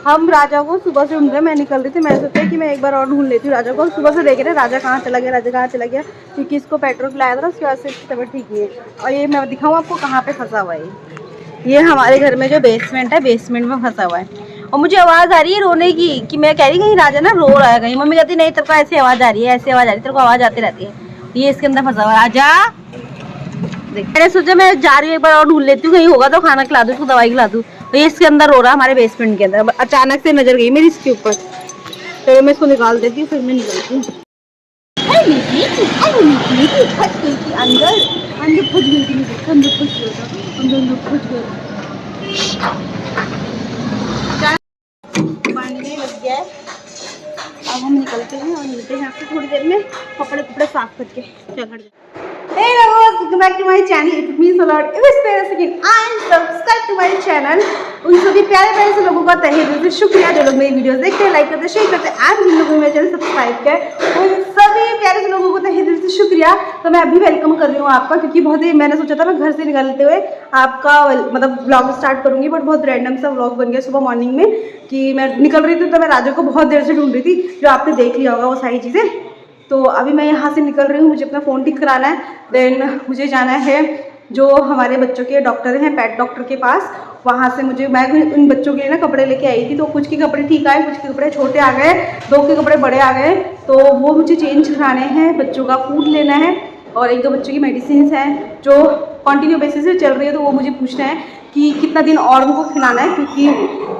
हम राजा को सुबह से ढूंढ रहे, मैं निकल रही थी, मैंने सोचा कि मैं एक बार और ढूंढ लेती हूँ राजा को। सुबह से देख रहे राजा कहाँ चला गया, राजा कहाँ चला गया, क्योंकि इसको पेट्रोल पिलाया था उसके बाद से इसकी तबीयत ठीक नहीं है। और ये मैं दिखाऊँ आपको कहाँ पे फंसा हुआ है। ये हमारे घर में जो बेसमेंट है, बेसमेंट में फंसा हुआ है। और मुझे आवाज़ आ रही है रोने की, कि मैं कह रही कहीं राजा ना रो रहा है कहीं। मम्मी कहती नहीं तेरे को ऐसी आवाज़ आ रही है, ऐसी आवाज़ आ रही है, तेरे को आवाज़ आती रहती है। ये इसके अंदर फंसा हुआ है राजा। मैंने सोचा मैं जा रही हूँ एक बार और ढूंढ लेती हूँ, कहीं होगा तो खाना खिला दूँ उसको, दवाई खिला दूँ। तो ये इसके अंदर रो रहा है हमारे बेसमेंट के अंदर। अचानक से नजर गई मेरी इसके ऊपर, तो मैं इसको निकाल देती हूँ, फिर मैं निकलती हूँ। लग गया है। अब हम निकलते हैं और मिलते हैं आपसे थोड़ी देर में कपड़े साफ करके। चल हट जा। Hey lovers, welcome back to my channel. It means a lot if you spare a second and subscribe to my channel. उन सभी प्यारे प्यारे से लोगों का तहे दिल से शुक्रिया जो लोग मेरी वीडियोस देखते हैं, लाइक करते हैं, शेयर करते हैं, एंड जिन लोगों ने मेरा चैनल सब्सक्राइब किया है उन सभी प्यारे से लोगों को तहे दिल से शुक्रिया। तो मैं अभी वेलकम कर रही हूँ आपका, क्योंकि बहुत ही मैंने सोचा था मैं घर से निकलते हुए आपका मतलब व्लॉग स्टार्ट करूँगी, बट बहुत रैंडम सा व्लॉग बन गया सुबह मॉर्निंग में कि मैं निकल रही थी। तो मैं राजा को बहुत देर से ढूंढ रही थी, जो आपने देख लिया होगा वो सारी चीज़ें। तो अभी मैं यहाँ से निकल रही हूँ, मुझे अपना फ़ोन ठीक कराना है। देन मुझे जाना है जो हमारे बच्चों के डॉक्टर हैं, पेट डॉक्टर के पास। वहाँ से मैं उन बच्चों के लिए ना कपड़े लेके आई थी, तो कुछ के कपड़े ठीक आए, कुछ के कपड़े छोटे आ गए, 2 के कपड़े बड़े आ गए। तो वो मुझे चेंज कराने हैं, बच्चों का फूड लेना है और 1-2 बच्चों की मेडिसिन हैं जो कंटिन्यू बेसिस पे चल रही है। तो वो मुझे पूछना है कि कितना दिन और उनको खिलाना है, क्योंकि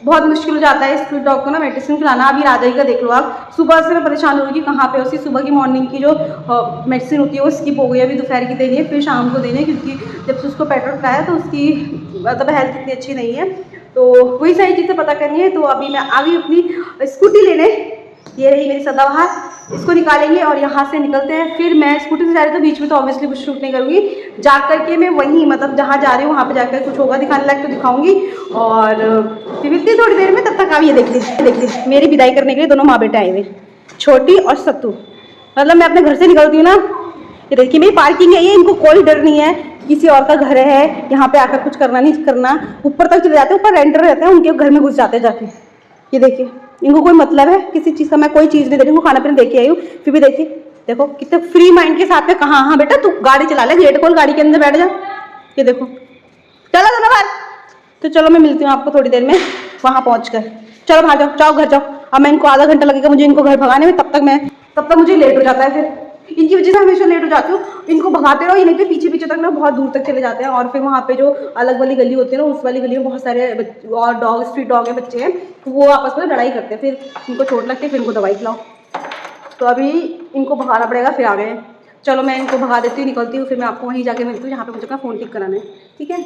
बहुत मुश्किल हो जाता है इस डॉग को ना मेडिसिन खिलाना। अभी राजा ही का देख लो आप, सुबह से मैं परेशान हो रही कि कहाँ पे उसकी सुबह की मॉर्निंग की जो मेडिसिन होती है वो स्किप हो गई। अभी दोपहर की देनी है, फिर शाम को देनी है, क्योंकि जब से उसको पेट्रोल पिलाया तो उसकी मतलब हेल्थ इतनी अच्छी नहीं है। तो वही सारी चीज़ें पता करनी है। तो अभी मैं आ गई अपनी स्कूटी लेने, ये रही मेरी सदाबहार, इसको निकालेंगे और यहाँ से निकलते हैं। फिर मैं स्कूटी से जा रही तो बीच में तो ऑब्वियसली कुछ शूट नहीं करूँगी, जा करके मैं वहीं मतलब जहाँ जा रही हूँ वहाँ पे जाकर कुछ होगा दिखाने लायक तो दिखाऊंगी। और फिर मिलती है थोड़ी देर में, तब तक आप ये देख लीजिए मेरी विदाई करने के लिए दोनों माँ बेटे आए हुए, छोटी और सत्तू। मतलब मैं अपने घर से निकलती हूँ ना, ये देखिए मेरी पार्किंग है, ये इनको कोई डर नहीं है किसी और का घर है, यहाँ पे आकर कुछ करना नहीं करना। ऊपर तक चले जाते हैं, ऊपर रेंटर रहते हैं, उनके घर में घुस जाते हैं जाके। ये देखिए इनको कोई मतलब है किसी चीज़ का, मैं कोई चीज़ नहीं दे रही हूँ, खाना पीना देके आई हूँ। फिर भी देखिए देखो कितने फ्री माइंड के साथ में, कहाँ हाँ बेटा तू गाड़ी चला ले, गेट खोल, गाड़ी के अंदर बैठ जा। ये देखो चलो दोनों बार। तो चलो मैं मिलती हूँ आपको थोड़ी देर में वहाँ पहुँच कर। चलो बाहर जाओ, जाओ घर जाओ। अब मैं इनको आधा घंटा लगेगा मुझे इनको घर भगाने में, तब तक मुझे लेट हो जाता है। फिर इनकी वजह से हमेशा लेट हो जाती हूँ। इनको भगाते रहो, ये नहीं तो पीछे पीछे तक ना बहुत दूर तक चले जाते हैं। और फिर वहाँ पे जो अलग वाली गली होती है ना, उस वाली गली में बहुत सारे और डॉग, स्ट्रीट डॉग है, बच्चे हैं, तो वो आपस में लड़ाई करते हैं, फिर इनको चोट लगती है, फिर इनको दवाई खिलाओ। तो अभी इनको भगाना पड़ेगा, फिर आ गए। चलो मैं इनको भगा देती हूँ, निकलती हूँ, फिर मैं आपको वहीं जाके मिलती हूँ जहाँ पे मुझे अपना फ़ोन ठीक कराना है, ठीक है।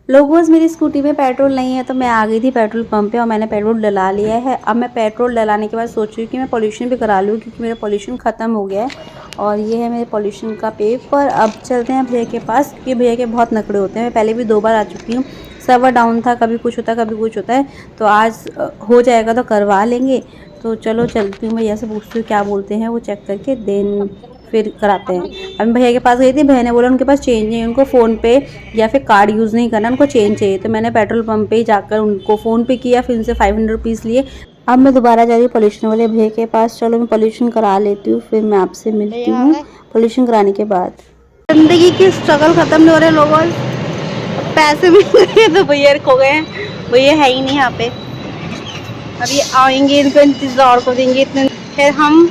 लोगों मेरी स्कूटी में पेट्रोल नहीं है, तो मैं आ गई थी पेट्रोल पंप पे और मैंने पेट्रोल डला लिया है। अब मैं पेट्रोल डलाने के बाद सोच रही हूँ कि मैं पॉल्यूशन भी करा लूँ, क्योंकि मेरा पॉल्यूशन ख़त्म हो गया है। और ये है मेरे पॉल्यूशन का पेपर। अब चलते हैं भैया के पास, क्योंकि भैया के बहुत नखरे होते हैं। मैं पहले भी 2 बार आ चुकी हूँ, सर्वर डाउन था, कभी कुछ होता है कभी कुछ होता है। तो आज हो जाएगा तो करवा लेंगे। तो चलो चलती हूँ, भैया से पूछती हूँ क्या बोलते हैं वो, चेक करके देन फिर कराते हैं। अब भैया के पास गई थी, भैया ने बोला उनके पास चेंज नहीं है, उनको फ़ोन पे या फिर कार्ड यूज़ नहीं करना, उनको चेंज चाहिए। तो मैंने पेट्रोल पंप पे ही जाकर उनको फ़ोन पे किया, फिर उनसे 500 रुपीज़ लिए। अब मैं दोबारा जा रही हूँ पॉल्यूशन वाले भैया के पास। चलो मैं पॉल्यूशन करा लेती हूँ, फिर मैं आपसे मिलती हूँ पॉल्यूशन कराने के बाद। जिंदगी की स्ट्रगल खत्म नहीं हो रहे लोगों, पैसे भी तो भैया खो गए हैं, भैया है ही नहीं यहाँ पे। अभी आएंगे, इनको इंतजार को देंगे इतने। फिर हम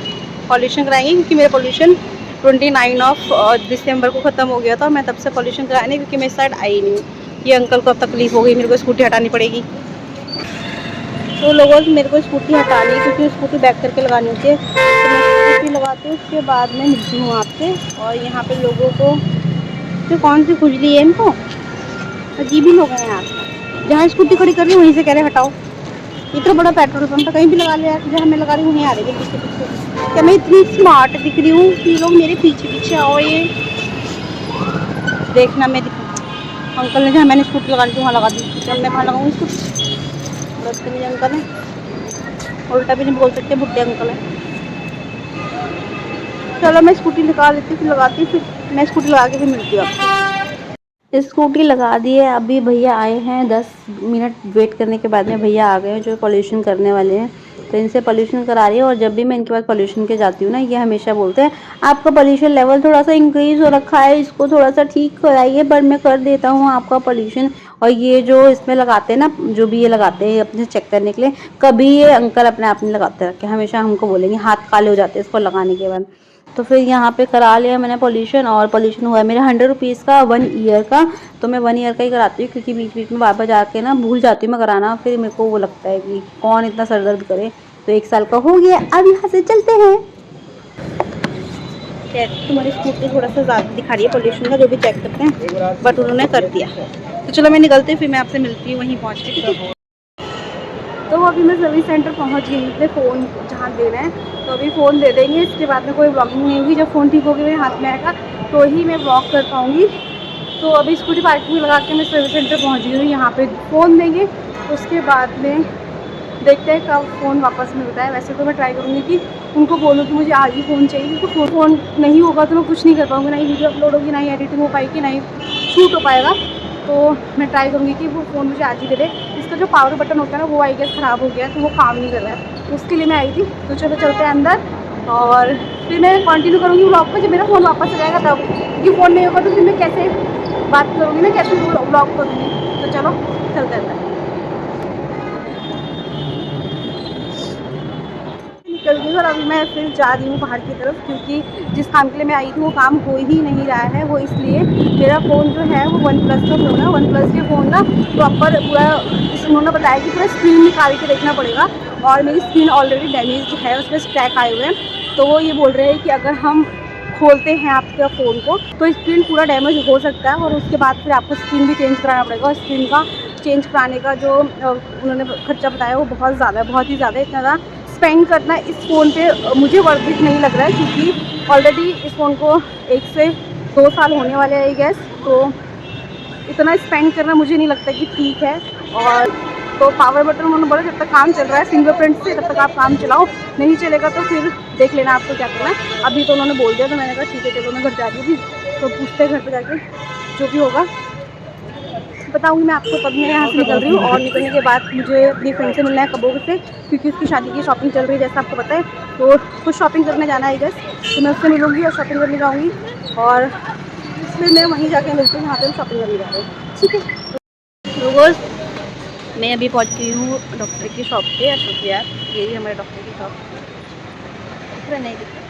पॉल्यूशन कराएंगे, क्योंकि मेरा पॉल्यूशन 29 दिसंबर को ख़त्म हो गया था। मैं तब से पॉल्यूशन कराने, क्योंकि मैं इस साइड आई नहीं हूँ। ये अंकल को अब तकलीफ हो गई, मेरे को स्कूटी हटानी पड़ेगी। तो लोगों से मेरे को स्कूटी हटानी है, क्योंकि स्कूटी बैक करके लगानी होती है। तो मैं स्कूटी लगाती हूँ, उसके बाद में मिलती हूँ आपसे। और यहाँ पे लोगों को तो कौन सी खुजली है, इनको अजीब ही लोग हैं यार। जहाँ स्कूटी खड़ी कर रही हूँ वहीं से कह रहे हटाओ। इतना बड़ा पेट्रोल पंप है, कहीं भी लगा ले यार, जहाँ मैं लगा रही हूँ वहीं आ रही है पीछे पीछे। क्या मैं इतनी स्मार्ट दिख रही हूँ कि लोग मेरे पीछे पीछे आओ? ये देखना, मैं अंकल ने जहाँ मैंने स्कूटी लगा दी वहाँ लगा दी, जब मैं वहाँ लगाऊंगी स्कूटी। बदतमीज अंकल है, उल्टा भी नहीं बोल सकते, बुढ़े अंकल है। चलो मैं स्कूटी निकाल लेती हूँ, फिर लगाती हूँ, फिर मैं स्कूटी लगा के फिर मिलती हूँ आपको। स्कूटी लगा दी है। अभी भैया आए हैं, 10 मिनट वेट करने के बाद में भैया आ गए हैं जो पॉल्यूशन करने वाले हैं। तो इनसे पॉल्यूशन करा रही है और जब भी मैं इनके पास पॉल्यूशन के जाती हूँ ना, ये हमेशा बोलते हैं आपका पॉल्यूशन लेवल थोड़ा सा इंक्रीज हो रखा है, इसको थोड़ा सा ठीक कराइए। पर मैं कर देता हूँ आपका पॉल्यूशन। और ये जो इसमें लगाते हैं ना, जो भी ये लगाते हैं अपने चेक करने के लिए, कभी ये अंकल अपने आप नहीं लगाते रखे, हमेशा हमको बोलेंगे, हाथ काले हो जाते हैं इसको लगाने के बाद। तो फिर यहाँ पे करा लिया मैंने पॉल्यूशन, और पॉल्यूशन हुआ है मेरा 100 रुपीज़ का 1 ईयर का। तो मैं 1 ईयर का ही कराती हूँ क्योंकि बीच बीच में बार बार जाके ना भूल जाती हूँ मैं कराना, फिर मेरे को वो लगता है कि कौन इतना सर दर्द करे। तो 1 साल का हो गया, अब यहाँ से चलते हैं। तुम्हारी स्कूटी थोड़ा सा ज़्यादा दिखा रही है पॉल्यूशन का, जो भी चेक करते हैं, बट उन्होंने कर दिया। तो चलो मैं निकलती हूँ, फिर मैं आपसे मिलती हूँ वहीं पहुँच के, ठीक है। तो अभी मैं सर्विस सेंटर पहुंच गई अपने फ़ोन जहाँ देना है, तो अभी फ़ोन दे देंगे। इसके बाद में कोई ब्लॉगिंग नहीं होगी, जब फ़ोन ठीक होगी मेरे हाथ में आएगा तो ही मैं ब्लॉग कर पाऊँगी। तो अभी स्कूटी पार्किंग में लगा के मैं सर्विस सेंटर पहुंच गई हूँ, यहाँ पे फ़ोन देंगे। उसके बाद में देखते हैं कब फ़ोन वापस मिलता है। वैसे तो मैं ट्राई करूँगी कि उनको बोलूँ कि मुझे आज ही फ़ोन चाहिए, क्योंकि फ़ोन नहीं होगा तो मैं कुछ नहीं कर पाऊँगी, ना ही वीडियो अपलोड होगी, ना ही एडिटिंग हो पाएगी, ना ही शूट हो पाएगा। तो मैं ट्राई करूँगी कि वो फ़ोन मुझे आज ही दे दे। इसका जो पावर बटन होता है ना, वो आई गेस ख़राब हो गया है, तो वो काम नहीं कर रहा है। उसके लिए मैं आई थी। तो चलो चलते हैं अंदर, और फिर मैं कंटिन्यू करूँगी व्लॉग को जब मेरा फ़ोन वापस आ जाएगा तब, क्योंकि फ़ोन नहीं होगा तो फिर मैं कैसे बात करूँगी, मैं कैसे व्लॉग करूँगी। तो चलो चलते हैं अंदर। निकल गई और अभी मैं फिर जा रही हूँ बाहर की तरफ, क्योंकि जिस काम के लिए मैं आई थी वो काम हो ही नहीं रहा है। वो इसलिए मेरा फ़ोन जो है वो वन प्लस का फ़ोन है। वन प्लस के फ़ोन ना प्रॉपर पूरा उन्होंने बताया कि पूरा स्क्रीन निकाल के देखना पड़ेगा, और मेरी स्क्रीन ऑलरेडी डैमेज है, उसमें स्क्रैच आए हुए हैं। तो वो ये बोल रहे हैं कि अगर हम खोलते हैं आपके फ़ोन को तो स्क्रीन पूरा डैमेज हो सकता है, और उसके बाद फिर आपको स्क्रीन भी चेंज कराना पड़ेगा। और स्क्रीन का चेंज कराने का जो उन्होंने खर्चा बताया वो बहुत ज़्यादा है, बहुत ही ज़्यादा। इतना ज़्यादा स्पेंड करना इस फ़ोन पे मुझे वर्थ इट नहीं लग रहा है, क्योंकि ऑलरेडी इस फ़ोन को 1 से 2 साल होने वाले हैं आई गेस। तो इतना स्पेंड करना मुझे नहीं लगता कि ठीक है। और तो पावर बटन उन्होंने बोला जब तक काम चल रहा है फिंगरप्रिंट से तब तक आप काम चलाओ, नहीं चलेगा तो फिर देख लेना आपको क्या करना है। अभी तो उन्होंने बोल दिया, तो मैंने कहा ठीक है चलो मैं घर जा रही थी, तो पूछते घर पर जाके जो भी होगा बताऊँगी मैं आपको कब मैं यहाँ से निकल रही हूँ। और निकलने के बाद मुझे अपनी फ्रेंड से मिलना है कबोग से, क्योंकि उसकी शादी की शॉपिंग चल रही है जैसा आपको पता है। तो कुछ शॉपिंग करने जाना है गैस, तो मैं उससे मिलूँगी और शॉपिंग करने जाऊँगी, और फिर मैं वहीं जाके मिलती हूँ जहाँ पर हम शॉपिंग करने जा रहे हैं, ठीक है। रोज़ मैं अभी पहुँच गई हूँ डॉक्टर की शॉप पे, अशोक विहार। ये हमारे डॉक्टर की शॉप दिख रहा नहीं दिख रहा,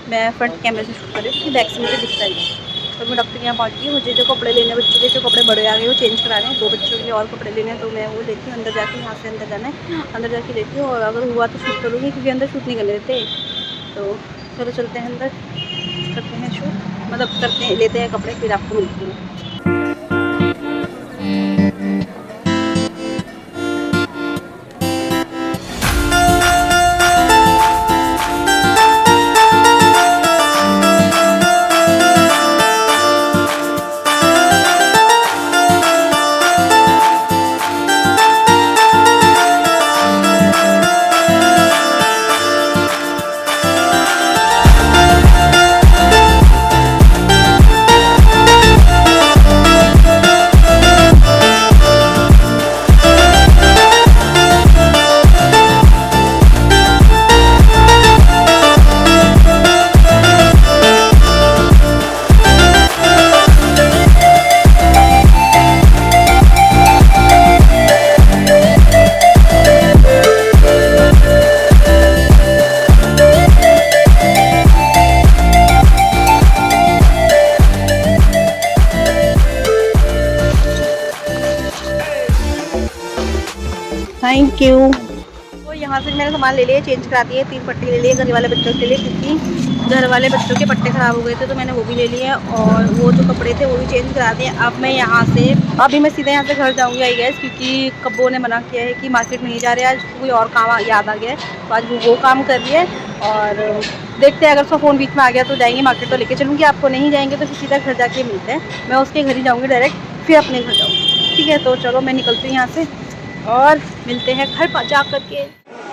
मैं फ्रंट कैमरे से शूट कर रही हूँ क्योंकि बैक से मुझे दिखता है। तो मैं डॉक्टर के यहाँ पहुँच गई। मुझे जो कपड़े लेने बच्चों के, जो कपड़े बड़े आ गए वो चेंज कराने हैं, 2 बच्चों के लिए और कपड़े लेने हैं, तो मैं वो लेती हूँ। अंदर जाके यहाँ से अंदर जाना है, अंदर जाके लेती हूँ, और अगर हुआ तो शूट करूँगी, क्योंकि अंदर शूट नहीं करने देते। तो चलो चलते हैं अंदर, करते हैं शूट, मतलब करते हैं, लेते हैं कपड़े, फिर आपको मिलती हूँ। Thank you. तो यहाँ से मैंने सामान ले लिया, चेंज करा दिए, 3 पट्टी ले लिए घर वाले बच्चों के लिए, क्योंकि घर वाले बच्चों के पट्टे ख़राब हो गए थे, तो मैंने वो भी ले लिए, और वो जो कपड़े थे वो भी चेंज करा दिए। अब मैं यहाँ से अभी मैं सीधे यहाँ से घर जाऊँगी आई गेस, क्योंकि कब्बो ने मना किया है कि मार्केट नहीं जा रहे, आज कोई और काम याद आ गया है, तो आज वो काम कर रही है। और देखते हैं अगर उसका फ़ोन बीच में आ गया तो जाएंगे मार्केट, तो लेके चलूँगी आपको, नहीं जाएंगे तो फिर सीधा घर जाके मिलते हैं। मैं उसके घर ही जाऊँगी डायरेक्ट, फिर अपने घर जाऊँगी, ठीक है। तो चलो मैं निकलती हूँ यहाँ से और मिलते हैं घर पर जा कर के।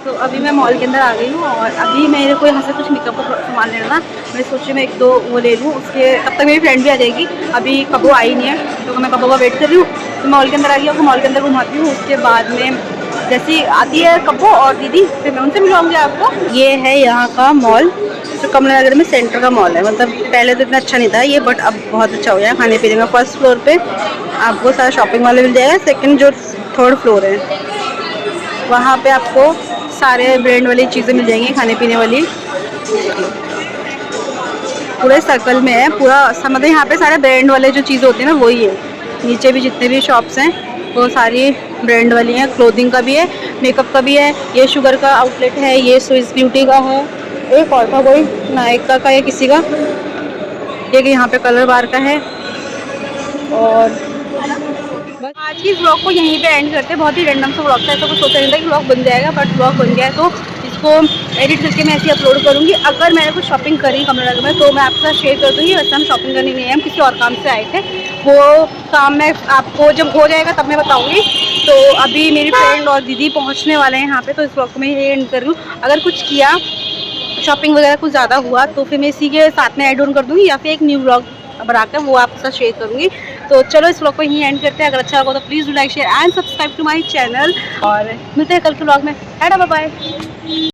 तो अभी मैं मॉल के अंदर आ गई हूँ और अभी मेरे को यहाँ से कुछ मेकअप का सामान लेना ना, मैं सोची मैं 1-2 वो ले लूँ, उसके तब तक मेरी फ्रेंड भी आ जाएगी। अभी कबो आई नहीं है तो मैं कबो का वेट कर रही हूँ। तो मॉल के अंदर आ गई हूँ, मॉल के अंदर घुमाती हूँ। उसके बाद में जैसी आती है कबो और दीदी, फिर मैं उनसे मिलवाऊँगी आपको। ये है यहाँ का मॉल जो कमला नगर में सेंटर का मॉल है। मतलब पहले तो इतना अच्छा नहीं था ये, बट अब बहुत अच्छा हो गया खाने पीने का। फर्स्ट फ्लोर पे आपको सारा शॉपिंग वाले मिल जाएगा। सेकंड जो 3rd फ्लोर है वहाँ पे आपको सारे ब्रांड वाली चीज़ें मिल जाएंगी खाने पीने वाली। पूरे सर्कल में है पूरा, मतलब यहाँ पे सारे ब्रांड वाले जो चीज़ें होती हैं ना वही है। नीचे भी जितने भी शॉप्स हैं वो सारी ब्रांड वाली हैं। क्लोथिंग का भी है, मेकअप का भी है। ये शुगर का आउटलेट है, ये स्विस ब्यूटी का है, एक और था कोई नायका का या किसी का, ये कि यहाँ पे कलर बार का है। और बस आज की व्लॉग को यहीं पे एंड करते हैं। बहुत ही रैंडम सा व्लॉग था, ऐसा कुछ सोचा नहीं था कि व्लॉग बन जाएगा, बट व्लॉग बन गया है। तो इसको एडिट करके मैं ऐसे अपलोड करूँगी। अगर मैंने कुछ शॉपिंग करी कमला नगर में तो मैं आपके साथ शेयर कर दूँगी। वैसे हम शॉपिंग करने नहीं है, हम किसी और काम से आए थे। वो काम मैं आपको जब हो जाएगा तब मैं बताऊँगी। तो अभी मेरी फ्रेंड और दीदी पहुँचने वाले हैं यहाँ पर, तो इस व्लॉग को मैं यही एंड कर रही हूँ। अगर कुछ किया शॉपिंग वगैरह कुछ ज़्यादा हुआ तो फिर मैं इसी के साथ में ऐड ऑन कर दूँगी, या फिर एक न्यू व्लॉग बनाकर वो आपके साथ शेयर करूँगी। तो चलो इस व्लॉग को यहीं एंड करते हैं। अगर अच्छा लगा तो please do like share and subscribe to my channel, और मिलते हैं कल के व्लॉग में। Bye bye.